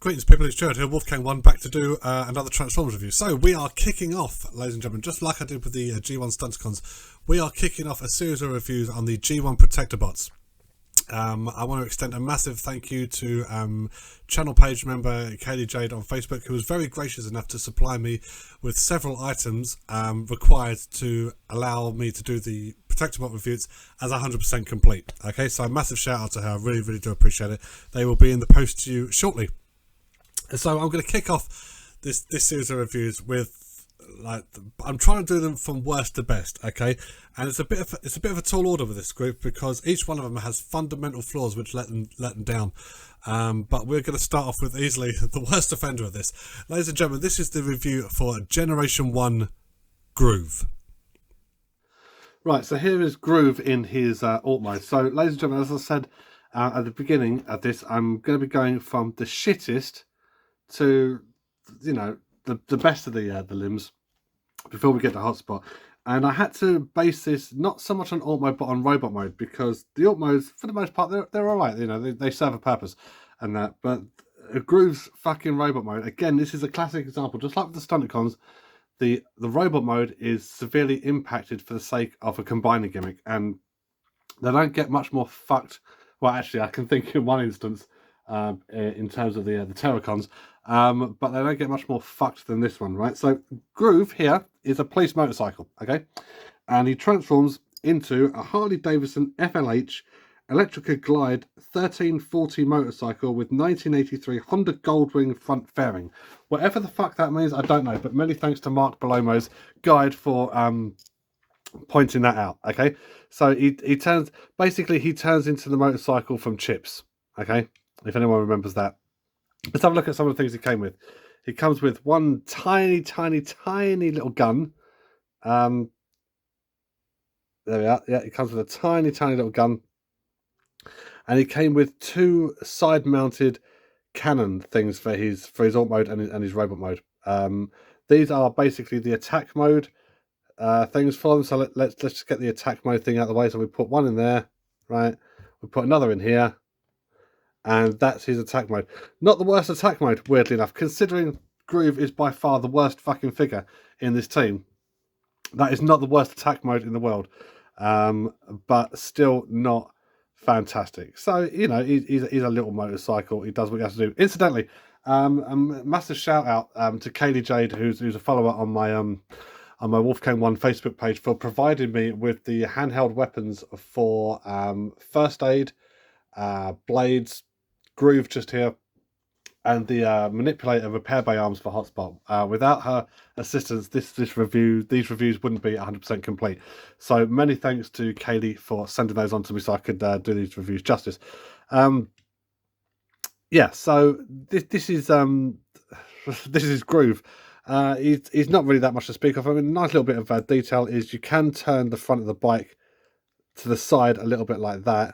Greetings people, it's Jared here, Wolfgang1, back to do another Transformers review. So we are kicking off, ladies and gentlemen, just like I did with the G1 Stunticons, we are kicking off a series of reviews on the G1 Protectobots. I want to extend a massive thank you to channel page member Kaylee Jade on Facebook, who was very gracious enough to supply me with several items required to allow me to do the Protectobot reviews as 100% complete. Okay, so a massive shout out to her, I really do appreciate it. They will be in the post to you shortly. So I'm going to kick off this series of reviews with, like, I'm trying to do them from worst to best, okay? And it's a bit of a tall order with this group because each one of them has fundamental flaws which let them down. But we're going to start off with easily the worst offender of this, ladies and gentlemen. This is the review for Generation 1 Groove. Right, so here is Groove in his alt mode. So, ladies and gentlemen, as I said at the beginning of this, I'm going to be going from the shittest to, you know, the best of the limbs before we get to hotspot. And I had to base this not so much on alt mode but on robot mode, because the alt modes for the most part they're all right, you know, they serve a purpose and that. But Groove's fucking robot mode, again, this is a classic example. Just like with the Stunticons, the robot mode is severely impacted for the sake of a combining gimmick, and they don't get much more fucked. Well, actually, I can think in one instance in terms of the Terracons, but they don't get much more fucked than this one, right? So Groove here is a police motorcycle, okay, and he transforms into a Harley Davidson FLH Electrica Glide 1340 motorcycle with 1983 Honda Goldwing front fairing. Whatever the fuck that means, I don't know, but many thanks to Mark Belomo's guide for pointing that out. Okay, so he turns into the motorcycle from Chips. Okay, if anyone remembers that. Let's have a look at some of the things he came with. He comes with one tiny little gun. There we are. Yeah, he comes with a tiny little gun. And he came with two side-mounted cannon things for his alt mode and his robot mode. These are basically the attack mode things for them. So let's just get the attack mode thing out of the way. So we put one in there, right? We put another in here. And that's his attack mode. Not the worst attack mode, weirdly enough, considering Groove is by far the worst fucking figure in this team. That is not the worst attack mode in the world, but still not fantastic. So, you know, he's a little motorcycle. He does what he has to do. Incidentally, a massive shout out to Kaylee Jade, who's a follower on my Wolfgang1 Facebook page, for providing me with the handheld weapons for first aid, blades, Groove just here, and the manipulator repair bay arms for hotspot. Without her assistance, these reviews wouldn't be 100% complete. So many thanks to Kaylee for sending those on to me so I could do these reviews justice. Yeah, so this is Groove. He's not really that much to speak of. I mean, a nice little bit of detail is you can turn the front of the bike to the side a little bit like that,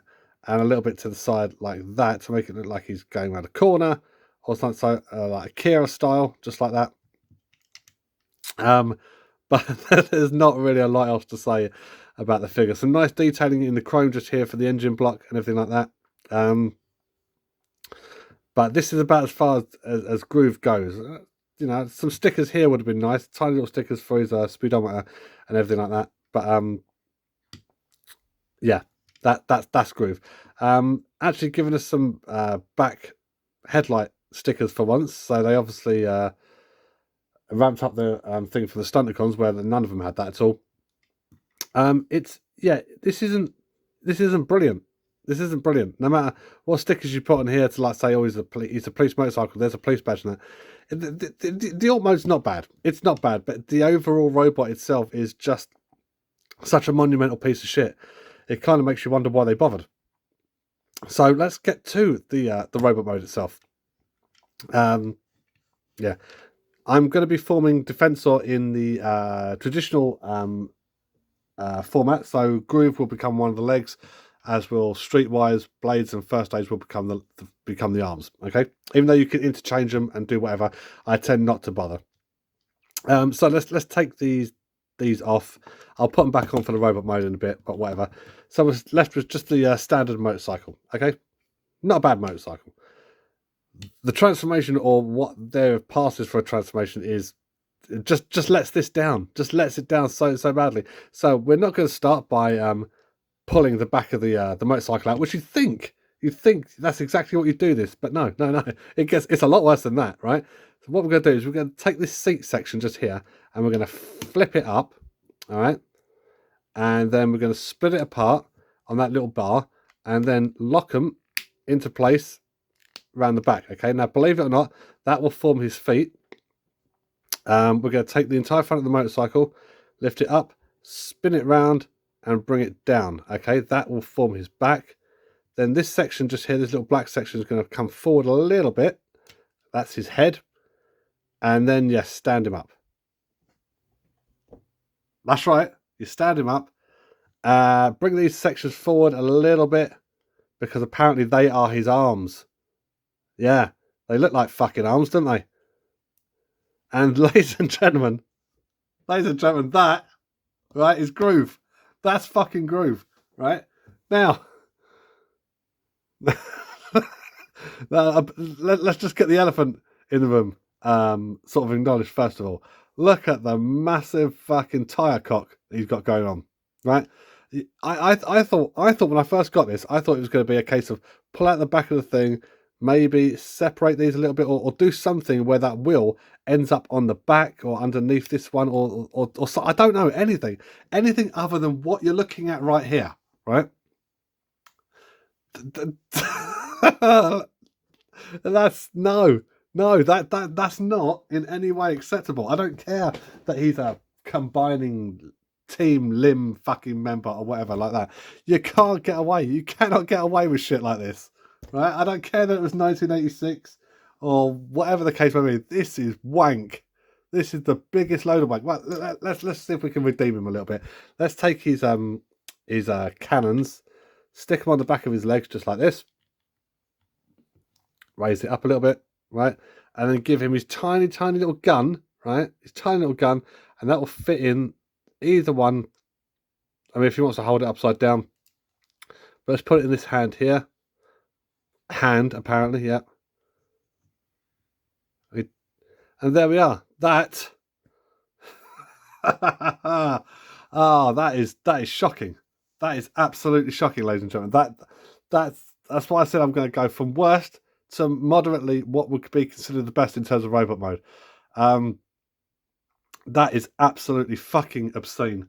and a little bit to the side like that, to make it look like he's going around a corner or something, so like a Kira style, just like that. But there's not really a lot else to say about the figure. Some nice detailing in the chrome just here for the engine block and everything like that. But this is about as far as Groove goes. You know, some stickers here would have been nice, tiny little stickers for his speedometer and everything like that. But yeah, that's Groove. Actually giving us some back headlight stickers for once, so they obviously ramped up the thing for the Stunticons, where none of them had that at all. This isn't brilliant. This isn't brilliant. No matter what stickers you put on here to, like, say, oh, he's a police motorcycle, there's a police badge in that. The alt mode's not bad. It's not bad, but the overall robot itself is just such a monumental piece of shit. It kind of makes you wonder why they bothered. So let's get to the robot mode itself. Yeah, I'm going to be forming Defensor in the traditional format. So Groove will become one of the legs, as will Streetwise, Blades, and First Aids will become the arms. Okay, even though you can interchange them and do whatever, I tend not to bother. So let's take these off. I'll put them back on for the robot mode in a bit, but whatever. So we're left with just the standard motorcycle. Okay, not a bad motorcycle. the transformation, or what there passes for a transformation, is just lets this down. Just lets it down so badly. So we're not going to start by pulling the back of the motorcycle out, which you'd think that's exactly what you do this, but no. It's a lot worse than that, right? So what we're going to do is we're going to take this seat section just here, and we're going to flip it up, all right, and then we're going to split it apart on that little bar, and then lock them into place around the back. Okay, now believe it or not, that will form his feet. We're going to take the entire front of the motorcycle, lift it up, spin it round, and bring it down. Okay, that will form his back. Then this section just here, this little black section, is going to come forward a little bit. That's his head. And then, yes, stand him up. That's right, you stand him up. Bring these sections forward a little bit, because apparently they are his arms. Yeah, they look like fucking arms, don't they? And ladies and gentlemen, that, right, is groove. That's fucking groove, right? Now, let's just get the elephant in the room sort of acknowledged first of all. Look at the massive fucking tyre cock he's got going on, right? I thought when I first got this, I thought it was going to be a case of pull out the back of the thing, maybe separate these a little bit, or do something where that wheel ends up on the back or underneath this one, or so, I don't know, anything other than what you're looking at right here, right? That's that's not in any way acceptable. I don't care that he's a combining team limb fucking member or whatever like that. You can't get away. You cannot get away with shit like this, right? I don't care that it was 1986 or whatever the case may be. This is wank. This is the biggest load of wank. Well, let's see if we can redeem him a little bit. Let's take his cannons, stick them on the back of his legs just like this, raise it up a little bit, right, and then give him his tiny little gun, right, his tiny little gun, and that will fit in either one. I mean, if he wants to hold it upside down, but let's put it in this hand here. Hand, apparently, yeah. And there we are. That that is shocking. That is absolutely shocking, ladies and gentlemen. That's why I said I'm going to go from worst to moderately what would be considered the best in terms of robot mode. That is absolutely fucking obscene.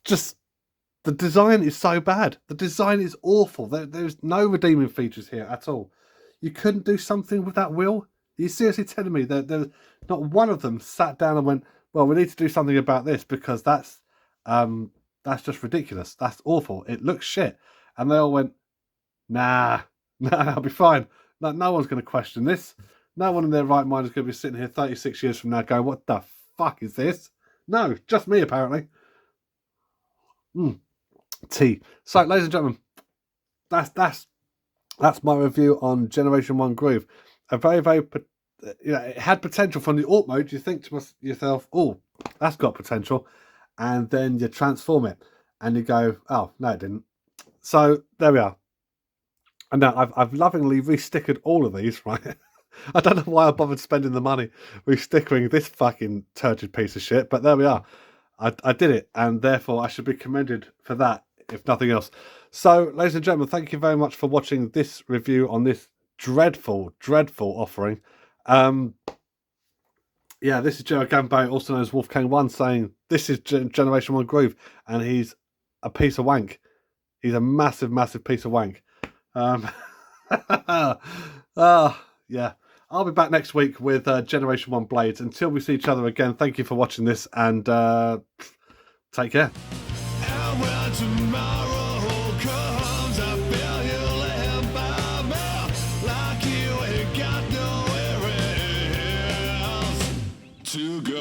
Just the design is so bad. The design is awful. There's no redeeming features here at all. You couldn't do something with that wheel? Are you seriously telling me that there's not one of them sat down and went, well, we need to do something about this because that's just ridiculous. That's awful. It looks shit. And they all went, nah, I'll be fine. No one's going to question this. No one in their right mind is going to be sitting here 36 years from now going, what the fuck is this? No, just me, apparently. Tea. So, ladies and gentlemen, that's my review on Generation 1 Groove. A very, it had potential from the Alt mode. You think to yourself, oh, that's got potential. And then you transform it. And you go, oh, no, it didn't. So, there we are. And now I've lovingly restickered all of these, right? I don't know why I bothered spending the money restickering this fucking turgid piece of shit, but there we are. I did it, and therefore I should be commended for that, if nothing else. So, ladies and gentlemen, thank you very much for watching this review on this dreadful offering. Yeah, this is Joe Gambo, also known as Wolfgang 1, saying this is Generation 1 Groove, and he's a piece of wank. He's a massive piece of wank. Yeah. I'll be back next week with Generation 1 Blades. Until we see each other again, thank you for watching this, and take care. And when tomorrow comes, I feel you laying by me, like you ain't got nowhere else to go.